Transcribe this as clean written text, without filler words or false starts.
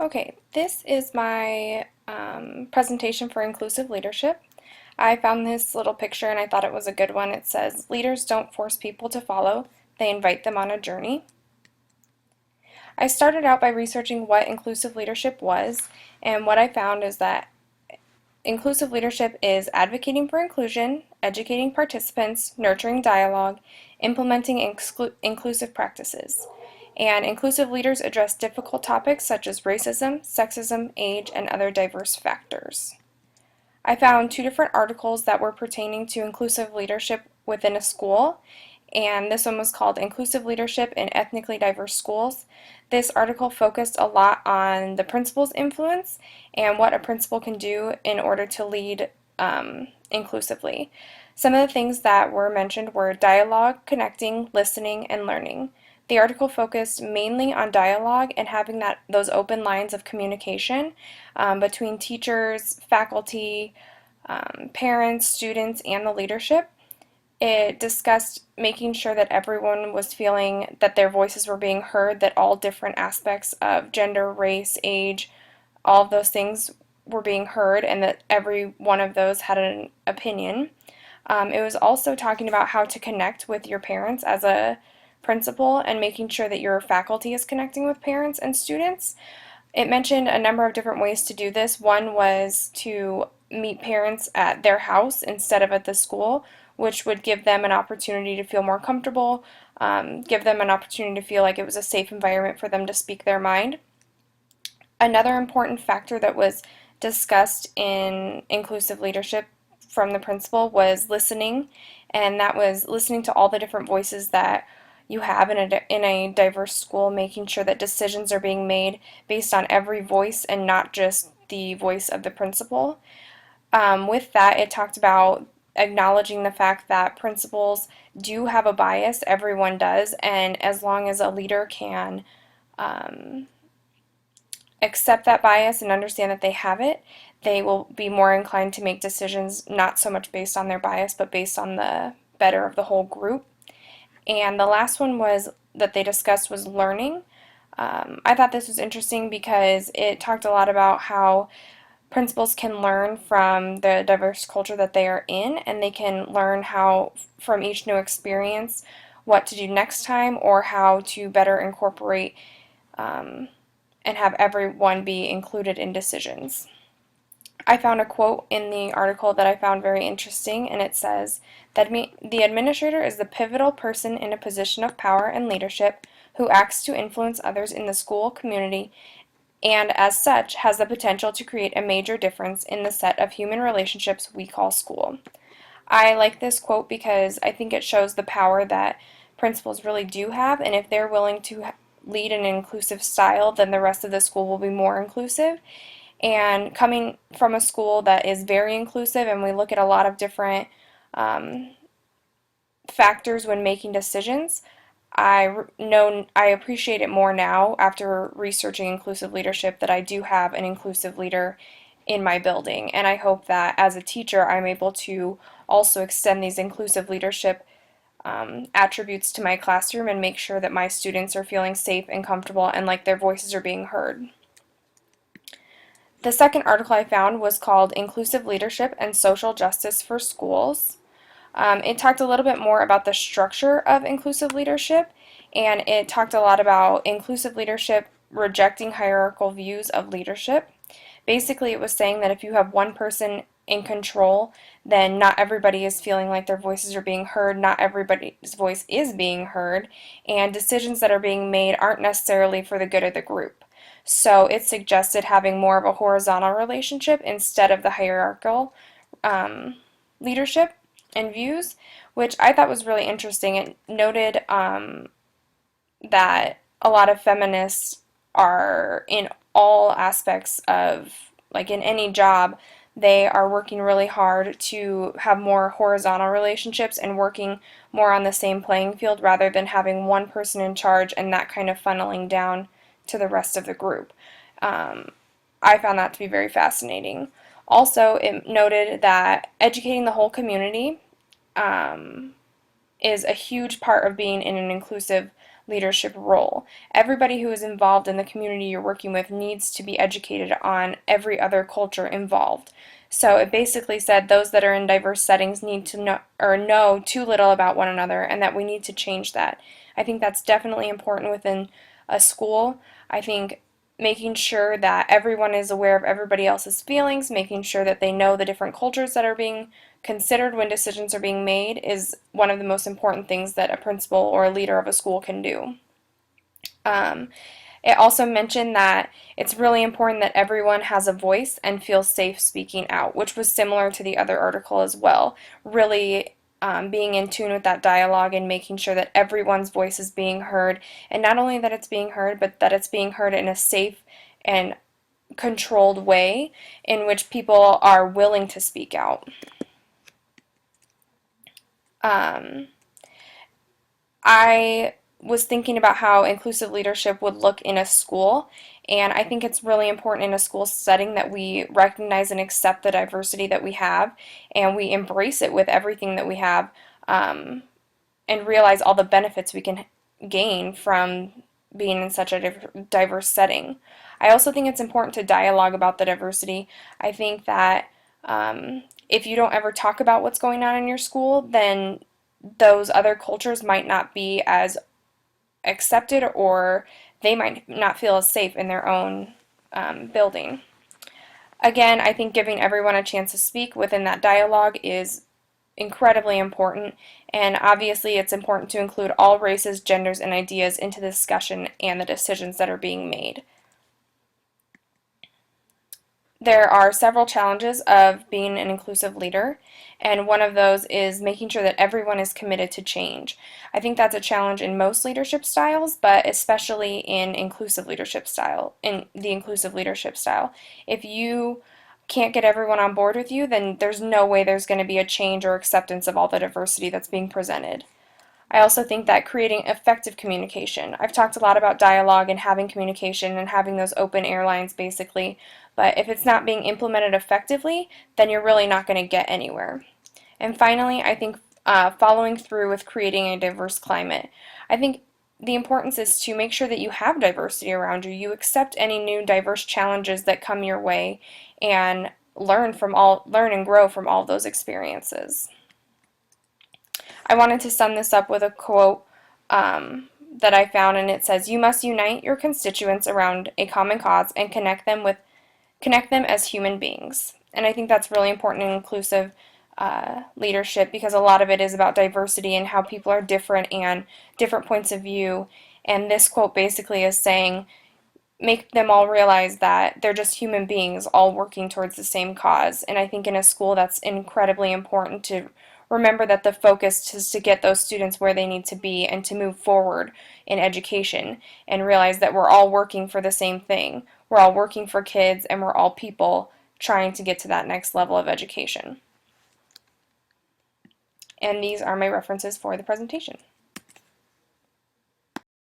Okay, this is my presentation for inclusive leadership. I found this little picture and I thought it was a good one. It says, "Leaders don't force people to follow, they invite them on a journey." I started out by researching what inclusive leadership was, and what I found is that inclusive leadership is advocating for inclusion, educating participants, nurturing dialogue, implementing inclusive practices. And inclusive leaders address difficult topics such as racism, sexism, age, and other diverse factors. I found two different articles that were pertaining to inclusive leadership within a school, and this one was called Inclusive Leadership in Ethnically Diverse Schools. This article focused a lot on the principal's influence and what a principal can do in order to lead inclusively. Some of the things that were mentioned were dialogue, connecting, listening, and learning. The article focused mainly on dialogue and having those open lines of communication between teachers, faculty, parents, students, and the leadership. It discussed making sure that everyone was feeling that their voices were being heard, that all different aspects of gender, race, age, all of those things were being heard, and that every one of those had an opinion. It was also talking about how to connect with your parents as a principal and making sure that your faculty is connecting with parents and students. It mentioned a number of different ways to do this. One was to meet parents at their house instead of at the school, which would give them an opportunity to feel more comfortable, give them an opportunity to feel like it was a safe environment for them to speak their mind. Another important factor that was discussed in inclusive leadership from the principal was listening, and that was listening to all the different voices that you have in a diverse school, making sure that decisions are being made based on every voice and not just the voice of the principal. With that, it talked about acknowledging the fact that principals do have a bias, everyone does, and as long as a leader can accept that bias and understand that they have it, they will be more inclined to make decisions not so much based on their bias, but based on the better of the whole group. And the last one was that they discussed was learning. I thought this was interesting because it talked a lot about how principals can learn from the diverse culture that they are in, and they can learn how, from each new experience, what to do next time or how to better incorporate and have everyone be included in decisions. I found a quote in the article that I found very interesting, and it says that the administrator is the pivotal person in a position of power and leadership who acts to influence others in the school community and, as such, has the potential to create a major difference in the set of human relationships we call school. I like this quote because I think it shows the power that principals really do have, and if they're willing to lead an inclusive style, then the rest of the school will be more inclusive. And coming from a school that is very inclusive, and we look at a lot of different factors when making decisions, I appreciate it more now after researching inclusive leadership that I do have an inclusive leader in my building. And I hope that as a teacher, I'm able to also extend these inclusive leadership attributes to my classroom and make sure that my students are feeling safe and comfortable and like their voices are being heard. The second article I found was called Inclusive Leadership and Social Justice for Schools. It talked a little bit more about the structure of inclusive leadership, and it talked a lot about inclusive leadership rejecting hierarchical views of leadership. Basically, it was saying that if you have one person in control, then not everybody is feeling like their voices are being heard, not everybody's voice is being heard, and decisions that are being made aren't necessarily for the good of the group. So it suggested having more of a horizontal relationship instead of the hierarchical leadership and views, which I thought was really interesting. It noted that a lot of feminists are in all aspects of, like in any job, they are working really hard to have more horizontal relationships and working more on the same playing field rather than having one person in charge and that kind of funneling down to the rest of the group. I found that to be very fascinating. Also, it noted that educating the whole community is a huge part of being in an inclusive leadership role. Everybody who is involved in the community you're working with needs to be educated on every other culture involved. So it basically said those that are in diverse settings need to know too little about one another, and that we need to change that. I think that's definitely important within a school. I think making sure that everyone is aware of everybody else's feelings, making sure that they know the different cultures that are being considered when decisions are being made is one of the most important things that a principal or a leader of a school can do. It also mentioned that it's really important that everyone has a voice and feels safe speaking out, which was similar to the other article as well. Really being in tune with that dialogue and making sure that everyone's voice is being heard, and not only that it's being heard, but that it's being heard in a safe and controlled way in which people are willing to speak out. I was thinking about how inclusive leadership would look in a school, and I think it's really important in a school setting that we recognize and accept the diversity that we have, and we embrace it with everything that we have, and realize all the benefits we can gain from being in such a diverse setting. I also think it's important to dialogue about the diversity. I think that if you don't ever talk about what's going on in your school, then those other cultures might not be as accepted, or they might not feel as safe in their own building. Again, I think giving everyone a chance to speak within that dialogue is incredibly important, and obviously it's important to include all races, genders, and ideas into the discussion and the decisions that are being made. There are several challenges of being an inclusive leader, and one of those is making sure that everyone is committed to change. I think that's a challenge in most leadership styles, but especially in the inclusive leadership style. If you can't get everyone on board with you, then there's no way there's going to be a change or acceptance of all the diversity that's being presented. I also think that creating effective communication. I've talked a lot about dialogue and having communication and having those open airlines basically, but if it's not being implemented effectively, then you're really not going to get anywhere. And finally, I think following through with creating a diverse climate. I think the importance is to make sure that you have diversity around you. You accept any new diverse challenges that come your way, and learn and grow from all those experiences. I wanted to sum this up with a quote that I found, and it says, "You must unite your constituents around a common cause and connect them as human beings." And I think that's really important in inclusive leadership, because a lot of it is about diversity and how people are different and different points of view. And this quote basically is saying, make them all realize that they're just human beings all working towards the same cause. And I think in a school that's incredibly important to remember that the focus is to get those students where they need to be and to move forward in education, and realize that we're all working for the same thing. We're all working for kids, and we're all people trying to get to that next level of education. And these are my references for the presentation.